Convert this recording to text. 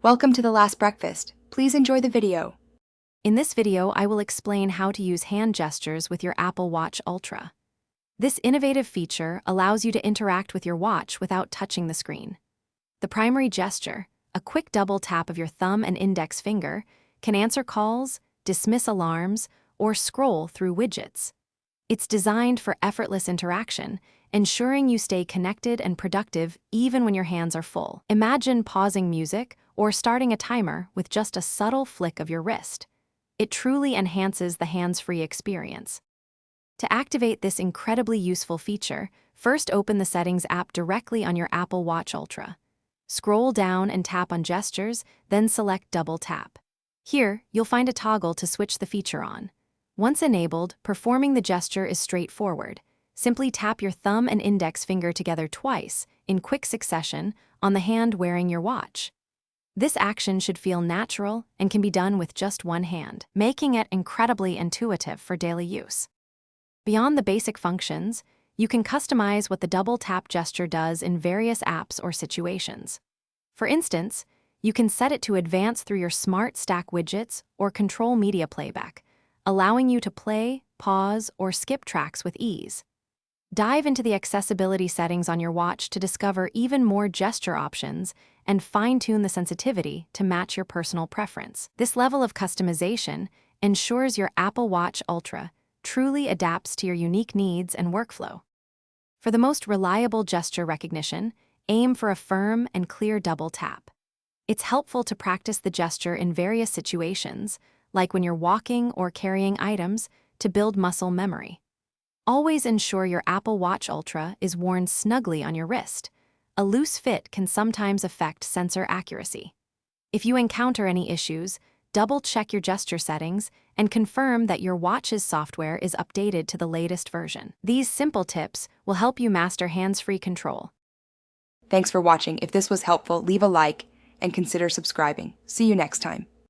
Welcome to The Last Breakfast. Please enjoy the video. In this video, I will explain how to use hand gestures with your Apple Watch Ultra. This innovative feature allows you to interact with your watch without touching the screen. The primary gesture, a quick double tap of your thumb and index finger, can answer calls, dismiss alarms, or scroll through widgets. It's designed for effortless interaction, ensuring you stay connected and productive even when your hands are full. Imagine pausing music or starting a timer with just a subtle flick of your wrist. It truly enhances the hands-free experience. To activate this incredibly useful feature, first open the Settings app directly on your Apple Watch Ultra. Scroll down and tap on Gestures, then select Double Tap. Here, you'll find a toggle to switch the feature on. Once enabled, performing the gesture is straightforward. Simply tap your thumb and index finger together twice, in quick succession, on the hand wearing your watch. This action should feel natural and can be done with just one hand, making it incredibly intuitive for daily use. Beyond the basic functions, you can customize what the double tap gesture does in various apps or situations. For instance, you can set it to advance through your Smart Stack widgets or control media playback, allowing you to play, pause, or skip tracks with ease. Dive into the accessibility settings on your watch to discover even more gesture options and fine-tune the sensitivity to match your personal preference. This level of customization ensures your Apple Watch Ultra truly adapts to your unique needs and workflow. For the most reliable gesture recognition, aim for a firm and clear double tap. It's helpful to practice the gesture in various situations, like when you're walking or carrying items, to build muscle memory. Always ensure your Apple Watch Ultra is worn snugly on your wrist. A loose fit can sometimes affect sensor accuracy. If you encounter any issues, double-check your gesture settings and confirm that your watch's software is updated to the latest version. These simple tips will help you master hands-free control. Thanks for watching. If this was helpful, leave a like and consider subscribing. See you next time.